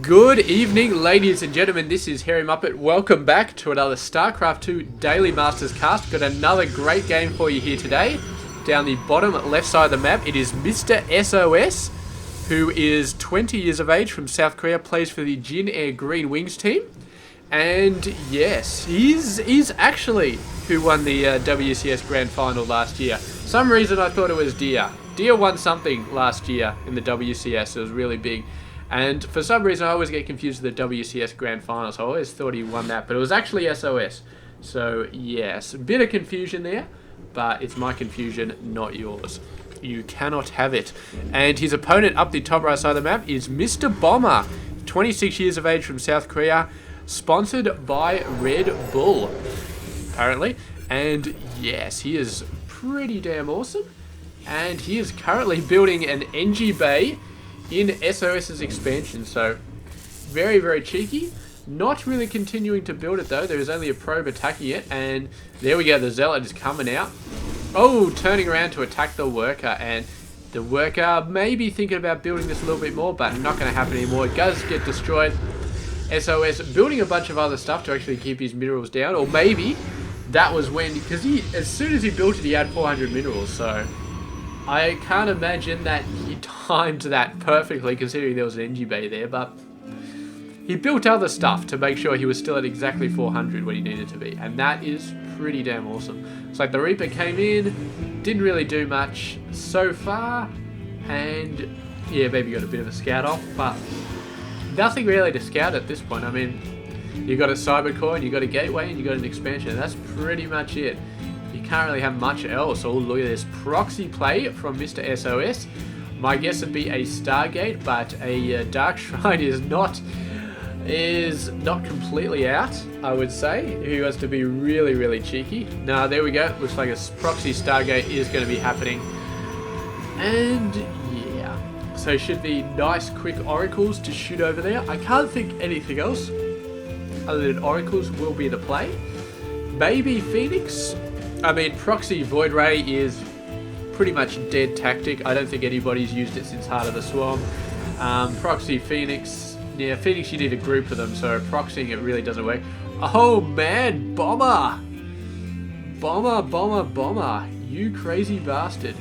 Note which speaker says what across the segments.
Speaker 1: Good evening, ladies and gentlemen. This is Harry Muppet. Welcome back to another Starcraft 2 Daily Masters cast. Got another great game for you here today. Down the bottom left side of the map, it is Mr. SOS, who is 20 years of age from South Korea, plays for the Jin Air Green Wings team. And yes, he's actually who won the WCS Grand Final last year. Some reason I thought it was Dia. Dia won something last year in the WCS. It was really big. And for some reason, I always get confused with the WCS Grand Final, so I always thought he won that. But it was actually SOS. So yes, a bit of confusion there, but it's my confusion, not yours. You cannot have it. And his opponent up the top right side of the map is Mr. Bomber, 26 years of age from South Korea, sponsored by Red Bull, apparently. And yes, he is pretty damn awesome. And he is currently building an NG Bay in SOS's expansion. So very, very cheeky. Not really continuing to build it though. There is only a probe attacking it. And there we go. The Zealot is coming out. Oh, turning around to attack the Worker. And the Worker may be thinking about building this a little bit more, but not going to happen anymore. It does get destroyed. SOS building a bunch of other stuff to actually keep his minerals down. Or maybe that was when, because as soon as he built it, he had 400 minerals. So I can't imagine that he timed that perfectly, considering there was an NG Bay there, but he built other stuff to make sure he was still at exactly 400 when he needed to be, and that is pretty damn awesome. It's like the Reaper came in, didn't really do much so far, and yeah, maybe got a bit of a scout off, but nothing really to scout at this point. I mean, you got a Cybercore, and you got a Gateway, and you got an expansion, and that's pretty much it. You can't really have much else. Oh, look at this proxy play from Mr. SOS. My guess would be a Stargate, but a Dark Shrine is not completely out, I would say. If he wants to be really, really cheeky. Nah, there we go. Looks like a proxy Stargate is going to be happening. And yeah, so should be nice, quick oracles to shoot over there. I can't think anything else other than oracles will be the play. Maybe Phoenix. I mean, proxy Void Ray is pretty much dead tactic. I don't think anybody's used it since Heart of the Swarm. Proxy Phoenix. Yeah, Phoenix, you need a group of them, so proxying it really doesn't work. Oh man, Bomber! Bomber. You crazy bastard.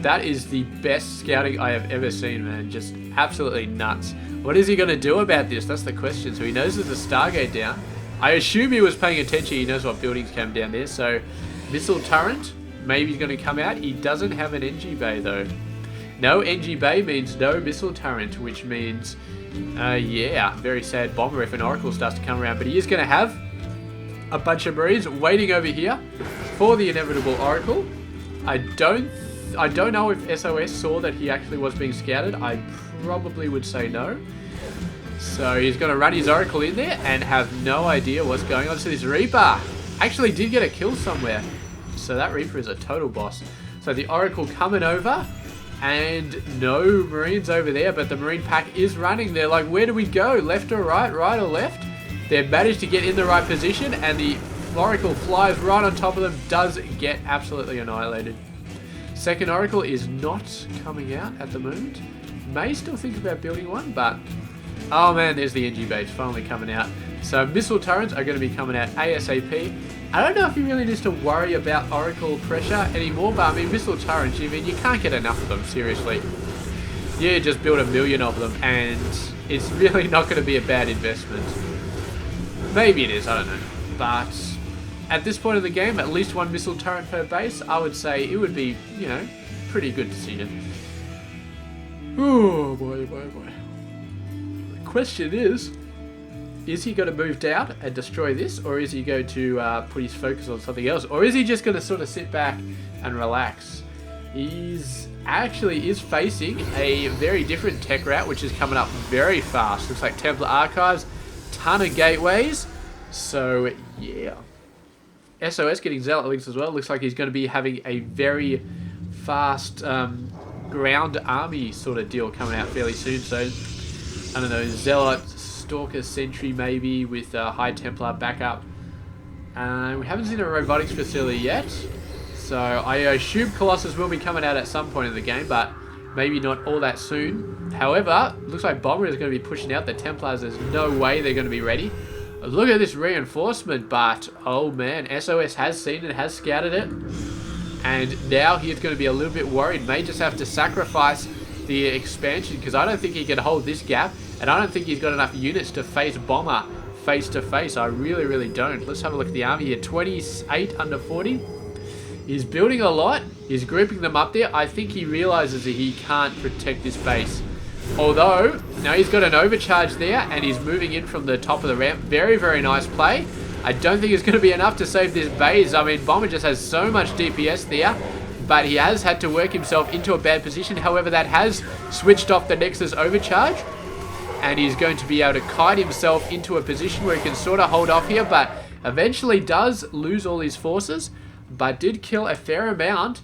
Speaker 1: That is the best scouting I have ever seen, man. Just absolutely nuts. What is he going to do about this? That's the question. So he knows there's a Stargate down. I assume he was paying attention. He knows what buildings came down there. So Missile Turret, maybe he's going to come out. He doesn't have an NG Bay though. No NG Bay means no Missile Turret, which means, yeah, very sad Bomber if an Oracle starts to come around. But he is going to have a bunch of Marines waiting over here for the inevitable Oracle. I don't know if SOS saw that he actually was being scouted. I probably would say no. So he's going to run his Oracle in there and have no idea what's going on. So this Reaper actually did get a kill somewhere. So that Reaper is a total boss. So the Oracle coming over and no Marines over there, but the Marine pack is running. They're like, where do we go? Left or right? Right or left? They've managed to get in the right position and the Oracle flies right on top of them. Does get absolutely annihilated. Second Oracle is not coming out at the moment. May still think about building one, but oh man, there's the NG base finally coming out. So missile turrets are going to be coming out ASAP. I don't know if he really needs to worry about Oracle pressure anymore, but I mean, missile turrets, I mean, you can't get enough of them, seriously. Yeah, just build 1 million of them, and it's really not going to be a bad investment. Maybe it is, I don't know. But at this point of the game, at least 1 missile turret per base, I would say it would be, you know, pretty good decision. Oh boy. The question is he going to move down and destroy this, or is he going to put his focus on something else, or is he just going to sort of sit back and relax? He's actually is facing a very different tech route, which is coming up very fast. Looks like Templar Archives, ton of gateways. So yeah, SOS getting Zealot links as well. Looks like he's going to be having a very fast ground army sort of deal coming out fairly soon. So I don't know, Zealot, Stalker, Sentry maybe with High Templar backup. We haven't seen a robotics facility yet, so I assume Colossus will be coming out at some point in the game, but maybe not all that soon. However, looks like Bomber is going to be pushing out the Templars. There's no way they're going to be ready. Look at this reinforcement, but oh man, SOS has seen it, has scouted it. And now he's going to be a little bit worried. May just have to sacrifice the expansion because I don't think he can hold this gap. And I don't think he's got enough units to face Bomber face to face. I really, really don't. Let's have a look at the army here. 28 under 40. He's building a lot. He's grouping them up there. I think he realizes that he can't protect this base. Although, now he's got an overcharge there and he's moving in from the top of the ramp. Very, very nice play. I don't think it's going to be enough to save this base. I mean, Bomber just has so much DPS there, but he has had to work himself into a bad position. However, that has switched off the Nexus overcharge, and he's going to be able to kite himself into a position where he can sort of hold off here, but eventually does lose all his forces, but did kill a fair amount.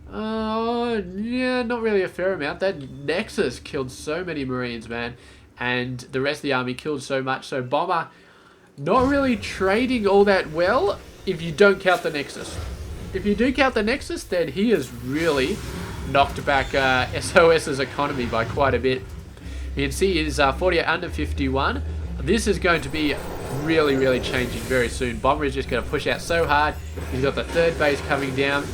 Speaker 1: Yeah, not really a fair amount. That Nexus killed so many Marines, man, and the rest of the army killed so much. So Bomber not really trading all that well if you don't count the Nexus. If you do count the Nexus, then he has really knocked back SOS's economy by quite a bit. You can see he's 48 under 51. This is going to be really, really changing very soon. Bomber is just going to push out so hard. He's got the third base coming down.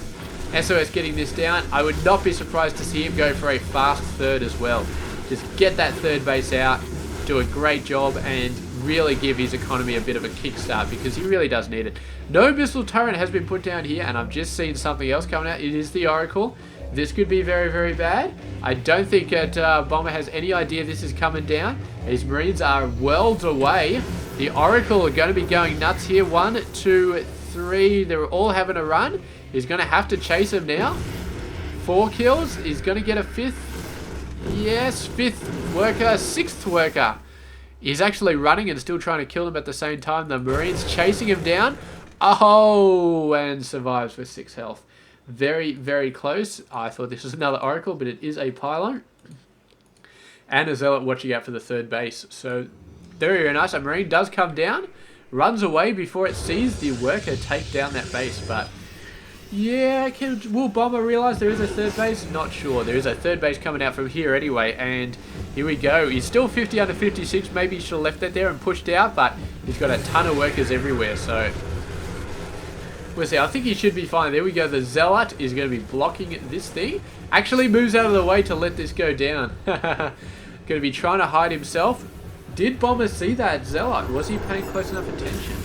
Speaker 1: SOS getting this down. I would not be surprised to see him go for a fast third as well. Just get that third base out, do a great job, and really give his economy a bit of a kickstart because he really does need it. No missile turret has been put down here, and I've just seen something else coming out. It is the Oracle. This could be very, very bad. I don't think that Bomber has any idea this is coming down. His Marines are worlds away. The Oracle are going to be going nuts here. 1, 2, 3. They're all having a run. He's going to have to chase him now. 4 kills. He's going to get a 5th. Yes, 5th worker, 6th worker. He's actually running and still trying to kill him at the same time. The Marines chasing him down. Oh, and survives with 6 health. Very, very close. I thought this was another Oracle, but it is a Pylon. And a Zealot watching out for the third base. So, very, very nice. A Marine does come down, runs away before it sees the worker take down that base. But, yeah, will Bomber realize there is a third base? Not sure. There is a third base coming out from here anyway. And here we go. He's still 50 under 56. Maybe he should have left that there and pushed out. But he's got a ton of workers everywhere. So, we'll see. I think he should be fine. There we go. The Zealot is going to be blocking this thing. Actually moves out of the way to let this go down. Going to be trying to hide himself. Did Bomber see that Zealot? Was he paying close enough attention?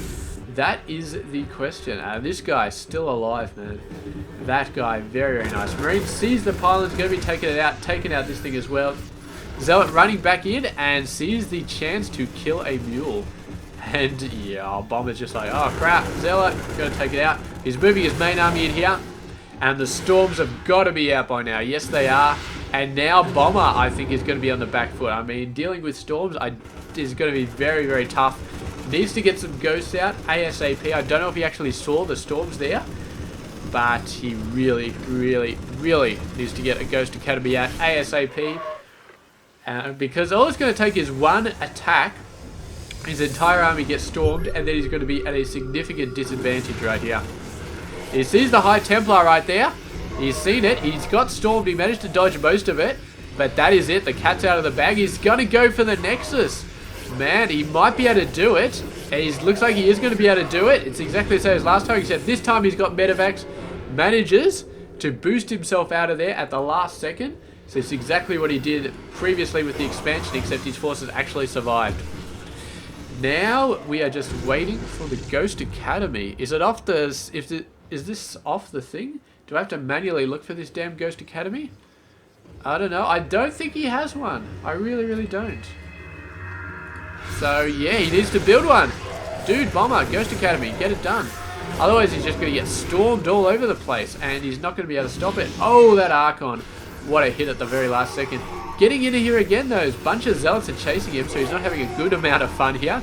Speaker 1: That is the question. This guy's still alive, man. That guy, very, very nice. Marine sees the pylon's going to be taking out this thing as well. Zealot running back in and sees the chance to kill a mule. And yeah, Bomber's just like, oh crap, Zealot, gonna take it out. He's moving his main army in here. And the Storms have got to be out by now. Yes, they are. And now Bomber, I think, is going to be on the back foot. I mean, dealing with Storms is going to be very, very tough. Needs to get some Ghosts out ASAP. I don't know if he actually saw the Storms there. But he really, really, really needs to get a Ghost Academy out ASAP. Because all it's going to take is one attack. His entire army gets stormed, and then he's going to be at a significant disadvantage right here. He sees the High Templar right there. He's seen it. He's got stormed. He managed to dodge most of it. But that is it. The cat's out of the bag. He's going to go for the Nexus. Man, he might be able to do it. He looks like he is going to be able to do it. It's exactly the same as last time, except this time he's got Medivacs. Manages to boost himself out of there at the last second. So it's exactly what he did previously with the expansion, except his forces actually survived. Now we are just waiting for the Ghost Academy. Is it off the... Is this off the thing? Do I have to manually look for this damn Ghost Academy? I don't know. I don't think he has one. I really, really don't. So, yeah, he needs to build one. Dude, Bomber, Ghost Academy, get it done. Otherwise, he's just going to get stormed all over the place, and he's not going to be able to stop it. Oh, that Archon. What a hit at the very last second. Getting into here again, though. A bunch of Zealots are chasing him, so he's not having a good amount of fun here.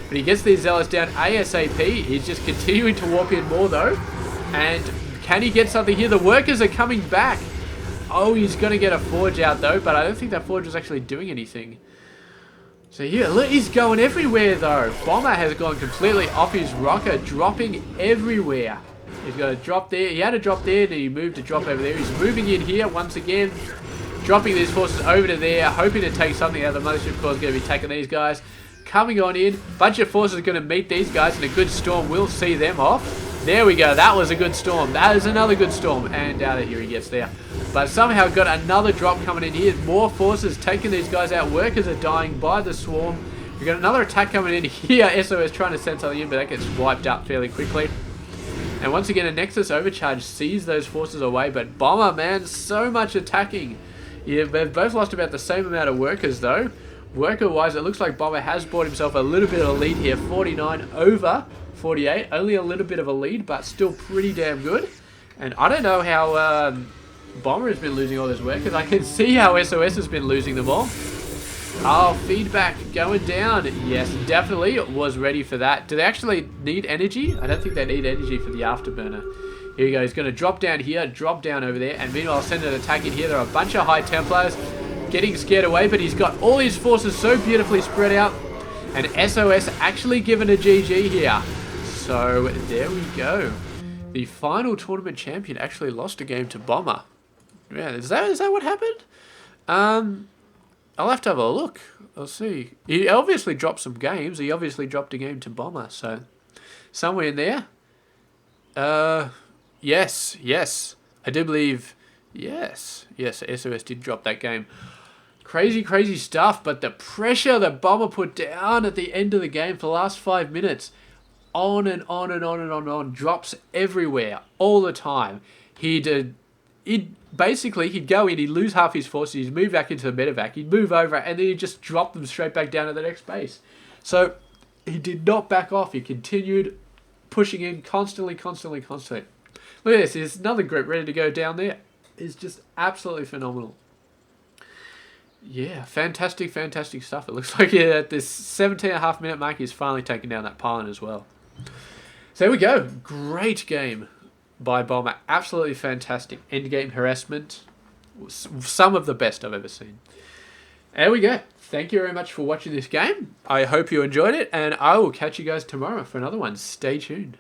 Speaker 1: But he gets these Zealots down ASAP. He's just continuing to warp in more, though. And can he get something here? The workers are coming back. Oh, he's going to get a Forge out, though. But I don't think that Forge was actually doing anything. So here, look, he's going everywhere, though. Bomber has gone completely off his rocker, dropping everywhere. He's got to drop there. He had to drop there, and he moved to drop over there. He's moving in here once again. Dropping these forces over to there, hoping to take something out of the mothership core is going to be taking these guys. Coming on in, bunch of forces are going to meet these guys, and a good storm will see them off. There we go, that was a good storm. That is another good storm, and out of here he gets there. But somehow got another drop coming in here. More forces taking these guys out. Workers are dying by the swarm. We've got another attack coming in here. SOS trying to send something in, but that gets wiped up fairly quickly. And once again, a Nexus overcharge sees those forces away, but Bomber, man, so much attacking. Yeah, they've both lost about the same amount of workers, though. Worker-wise, it looks like Bomber has bought himself a little bit of a lead here. 49 over 48. Only a little bit of a lead, but still pretty damn good. And I don't know how Bomber has been losing all those workers. I can see how SOS has been losing them all. Oh, feedback going down. Yes, definitely was ready for that. Do they actually need energy? I don't think they need energy for the afterburner. Here we go. He's going to drop down here, drop down over there, and meanwhile send an attack in here. There are a bunch of High Templars getting scared away, but he's got all his forces so beautifully spread out, and SOS actually given a GG here. So there we go. The final tournament champion actually lost a game to Bomber. Yeah, is that what happened? I'll have to have a look. I'll see. He obviously dropped some games. He obviously dropped a game to Bomber, so somewhere in there. Yes. I do believe, yes, SOS did drop that game. Crazy stuff, but the pressure that Bomber put down at the end of the game for the last 5 minutes, on and on, drops everywhere, all the time. He'd go in, he'd lose half his forces, he'd move back into the medevac, he'd move over, and then he'd just drop them straight back down to the next base. So he did not back off, he continued pushing in constantly. Look at this, there's another group ready to go down there. It's just absolutely phenomenal. Yeah, fantastic stuff. It looks like at this 17.5 minute mark, he's finally taken down that pylon as well. So there we go. Great game by Bomber. Absolutely fantastic. Endgame harassment. Some of the best I've ever seen. There we go. Thank you very much for watching this game. I hope you enjoyed it, and I will catch you guys tomorrow for another one. Stay tuned.